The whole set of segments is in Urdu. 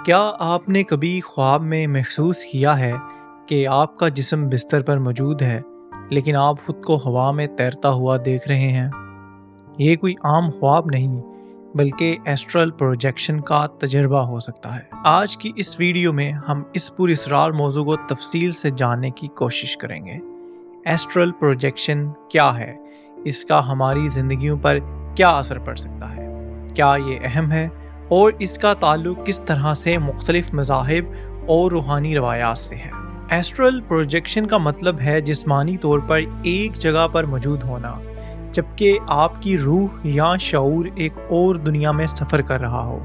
کیا آپ نے کبھی خواب میں محسوس کیا ہے کہ آپ کا جسم بستر پر موجود ہے لیکن آپ خود کو ہوا میں تیرتا ہوا دیکھ رہے ہیں؟ یہ کوئی عام خواب نہیں بلکہ ایسٹرل پروجیکشن کا تجربہ ہو سکتا ہے۔ آج کی اس ویڈیو میں ہم اس پراسرار موضوع کو تفصیل سے جاننے کی کوشش کریں گے۔ ایسٹرل پروجیکشن کیا ہے؟ اس کا ہماری زندگیوں پر کیا اثر پڑ سکتا ہے؟ کیا یہ اہم ہے؟ اور اس کا تعلق کس طرح سے مختلف مذاہب اور روحانی روایات سے ہے؟ ایسٹرل پروجیکشن کا مطلب ہے جسمانی طور پر ایک جگہ پر موجود ہونا، جبکہ آپ کی روح یا شعور ایک اور دنیا میں سفر کر رہا ہو۔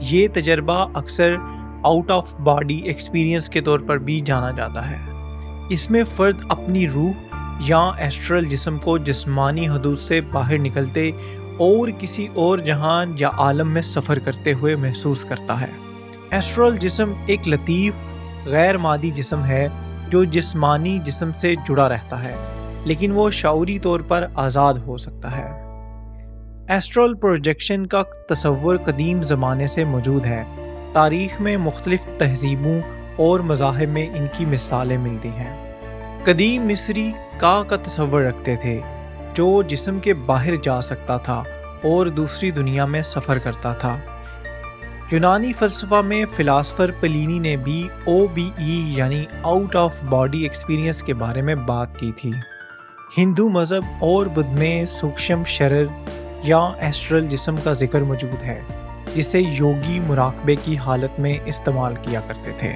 یہ تجربہ اکثر آؤٹ آف باڈی ایکسپیرینس کے طور پر بھی جانا جاتا ہے۔ اس میں فرد اپنی روح یا ایسٹرل جسم کو جسمانی حدود سے باہر نکلتے اور کسی اور جہان یا عالم میں سفر کرتے ہوئے محسوس کرتا ہے۔ ایسٹرل جسم ایک لطیف غیر مادی جسم ہے جو جسمانی جسم سے جڑا رہتا ہے، لیکن وہ شعوری طور پر آزاد ہو سکتا ہے۔ ایسٹرل پروجیکشن کا تصور قدیم زمانے سے موجود ہے۔ تاریخ میں مختلف تہذیبوں اور مذاہب میں ان کی مثالیں ملتی ہیں۔ قدیم مصری کا تصور رکھتے تھے جو جسم کے باہر جا سکتا تھا اور دوسری دنیا میں سفر کرتا تھا۔ یونانی فلسفہ میں فلاسفر پلینی نے بھی OBE یعنی آؤٹ آف باڈی ایکسپیرینس کے بارے میں بات کی تھی۔ ہندو مذہب اور بدھ میں سوکشم شریر یا ایسٹرل جسم کا ذکر موجود ہے، جسے یوگی مراقبے کی حالت میں استعمال کیا کرتے تھے۔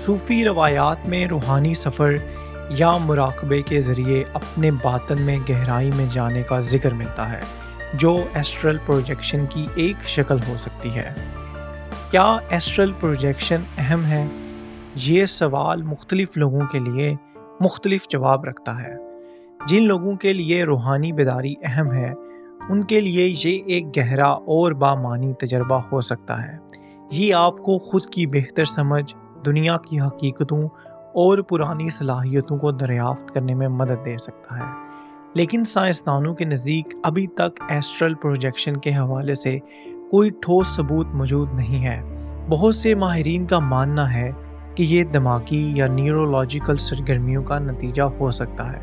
صوفی روایات میں روحانی سفر یا مراقبے کے ذریعے اپنے باطن میں گہرائی میں جانے کا ذکر ملتا ہے، جو ایسٹرل پروجیکشن کی ایک شکل ہو سکتی ہے۔ کیا ایسٹرل پروجیکشن اہم ہے؟ یہ سوال مختلف لوگوں کے لیے مختلف جواب رکھتا ہے۔ جن لوگوں کے لیے روحانی بیداری اہم ہے، ان کے لیے یہ ایک گہرا اور بامعنی تجربہ ہو سکتا ہے۔ یہ آپ کو خود کی بہتر سمجھ، دنیا کی حقیقتوں اور پرانی صلاحیتوں کو دریافت کرنے میں مدد دے سکتا ہے۔ لیکن سائنسدانوں کے نزدیک ابھی تک ایسٹرل پروجیکشن کے حوالے سے کوئی ٹھوس ثبوت موجود نہیں ہے۔ بہت سے ماہرین کا ماننا ہے کہ یہ دماغی یا نیورولوجیکل سرگرمیوں کا نتیجہ ہو سکتا ہے،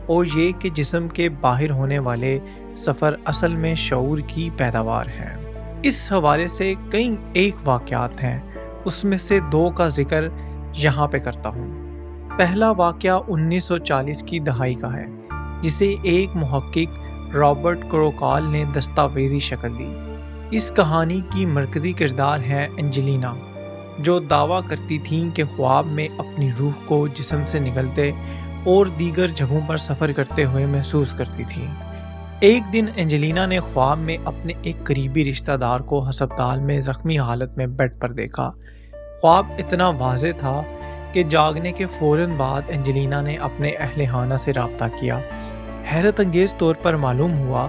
اور یہ کہ جسم کے باہر ہونے والے سفر اصل میں شعور کی پیداوار ہے۔ اس حوالے سے کئی ایک واقعات ہیں، اس میں سے دو کا ذکر یہاں پہ کرتا ہوں۔ پہلا واقعہ 1940 کی دہائی کا ہے، جسے ایک محقق رابرٹ کروکال نے دستاویزی شکل دی۔ اس کہانی کی مرکزی کردار ہے انجلینا، جو دعویٰ کرتی تھیں کہ خواب میں اپنی روح کو جسم سے نکلتے اور دیگر جگہوں پر سفر کرتے ہوئے محسوس کرتی تھیں۔ ایک دن انجلینا نے خواب میں اپنے ایک قریبی رشتہ دار کو ہسپتال میں زخمی حالت میں بیڈ پر دیکھا۔ خواب اتنا واضح تھا کہ جاگنے کے فوراً بعد انجلینا نے اپنے اہل خانہ سے رابطہ کیا۔ حیرت انگیز طور پر معلوم ہوا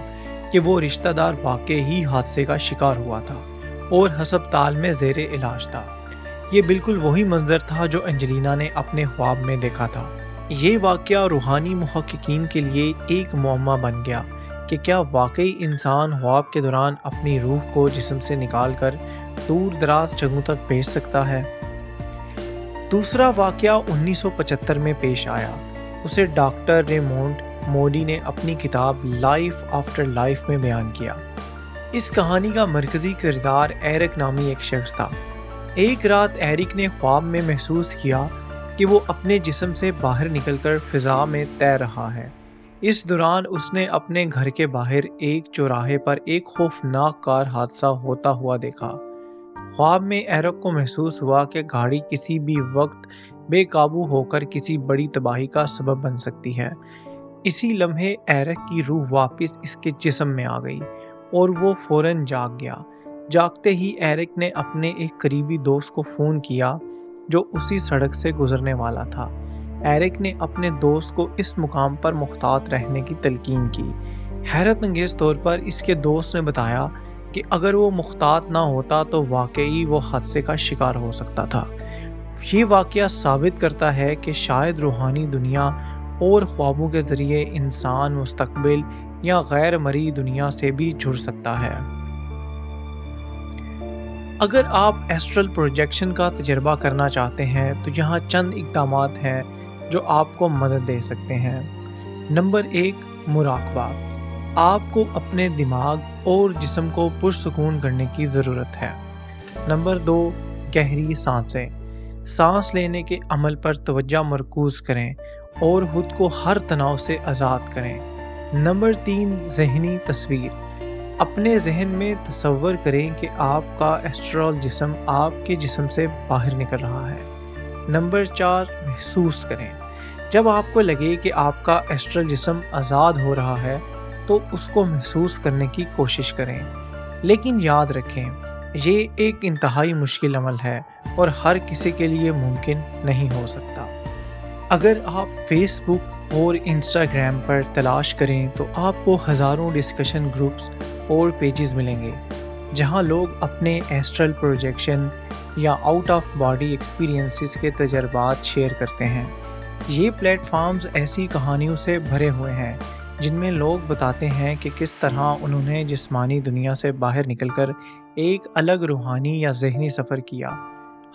کہ وہ رشتہ دار واقعی ہی حادثے کا شکار ہوا تھا اور ہسپتال میں زیر علاج تھا۔ یہ بالکل وہی منظر تھا جو انجلینا نے اپنے خواب میں دیکھا تھا۔ یہ واقعہ روحانی محققین کے لیے ایک معمہ بن گیا کہ کیا واقعی انسان خواب کے دوران اپنی روح کو جسم سے نکال کر دور دراز جگہوں تک بھیج سکتا ہے۔ دوسرا واقعہ 1975 میں پیش آیا۔ اسے ڈاکٹر ریمونڈ موڈی نے اپنی کتاب لائف آفٹر لائف میں بیان کیا۔ اس کہانی کا مرکزی کردار ایرک نامی ایک شخص تھا۔ ایک رات ایرک نے خواب میں محسوس کیا کہ وہ اپنے جسم سے باہر نکل کر فضا میں تیر رہا ہے۔ اس دوران اس نے اپنے گھر کے باہر ایک چوراہے پر ایک خوفناک کار حادثہ ہوتا ہوا دیکھا۔ خواب میں ایرک کو محسوس ہوا کہ گاڑی کسی بھی وقت بے قابو ہو کر کسی بڑی تباہی کا سبب بن سکتی ہے۔ اسی لمحے ایرک کی روح واپس اس کے جسم میں آ گئی اور وہ فوراً جاگ گیا۔ جاگتے ہی ایرک نے اپنے ایک قریبی دوست کو فون کیا جو اسی سڑک سے گزرنے والا تھا۔ ایرک نے اپنے دوست کو اس مقام پر محتاط رہنے کی تلقین کی۔ حیرت انگیز طور پر اس کے دوست نے بتایا کہ اگر وہ محتاط نہ ہوتا تو واقعی وہ حادثے کا شکار ہو سکتا تھا۔ یہ واقعہ ثابت کرتا ہے کہ شاید روحانی دنیا اور خوابوں کے ذریعے انسان مستقبل یا غیر مرئی دنیا سے بھی جڑ سکتا ہے۔ اگر آپ ایسٹرل پروجیکشن کا تجربہ کرنا چاہتے ہیں تو یہاں چند اقدامات ہیں جو آپ کو مدد دے سکتے ہیں۔ نمبر 1، مراقبہ۔ آپ کو اپنے دماغ اور جسم کو پرسکون کرنے کی ضرورت ہے۔ نمبر 2، گہری سانسیں۔ سانس لینے کے عمل پر توجہ مرکوز کریں اور خود کو ہر تناؤ سے آزاد کریں۔ نمبر 3، ذہنی تصویر۔ اپنے ذہن میں تصور کریں کہ آپ کا ایسٹرل جسم آپ کے جسم سے باہر نکل رہا ہے۔ نمبر 4، محسوس کریں۔ جب آپ کو لگے کہ آپ کا ایسٹرل جسم آزاد ہو رہا ہے تو اس کو محسوس کرنے کی کوشش کریں، لیکن یاد رکھیں یہ ایک انتہائی مشکل عمل ہے اور ہر کسی کے لیے ممکن نہیں ہو سکتا۔ اگر آپ فیس بک اور انسٹاگرام پر تلاش کریں تو آپ کو ہزاروں ڈسکشن گروپس اور پیجز ملیں گے جہاں لوگ اپنے ایسٹرل پروجیکشن یا آؤٹ آف باڈی ایکسپیرینسز کے تجربات شیئر کرتے ہیں۔ یہ پلیٹ فارمز ایسی کہانیوں سے بھرے ہوئے ہیں جن میں لوگ بتاتے ہیں کہ کس طرح انہوں نے جسمانی دنیا سے باہر نکل کر ایک الگ روحانی یا ذہنی سفر کیا۔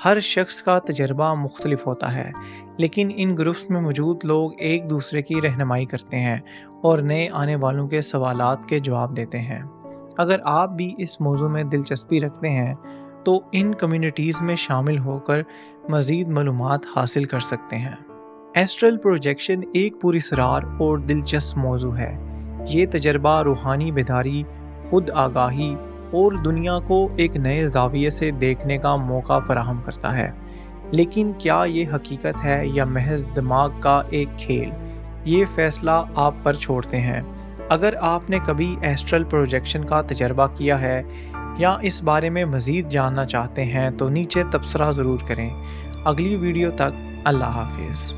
ہر شخص کا تجربہ مختلف ہوتا ہے، لیکن ان گروپس میں موجود لوگ ایک دوسرے کی رہنمائی کرتے ہیں اور نئے آنے والوں کے سوالات کے جواب دیتے ہیں۔ اگر آپ بھی اس موضوع میں دلچسپی رکھتے ہیں تو ان کمیونٹیز میں شامل ہو کر مزید معلومات حاصل کر سکتے ہیں۔ ایسٹرل پروجیکشن ایک پراسرار اور دلچسپ موضوع ہے۔ یہ تجربہ روحانی بیداری، خود آگاہی اور دنیا کو ایک نئے زاویے سے دیکھنے کا موقع فراہم کرتا ہے۔ لیکن کیا یہ حقیقت ہے یا محض دماغ کا ایک کھیل؟ یہ فیصلہ آپ پر چھوڑتے ہیں۔ اگر آپ نے کبھی ایسٹرل پروجیکشن کا تجربہ کیا ہے یا اس بارے میں مزید جاننا چاہتے ہیں تو نیچے تبصرہ ضرور کریں۔ اگلی ویڈیو تک اللہ حافظ۔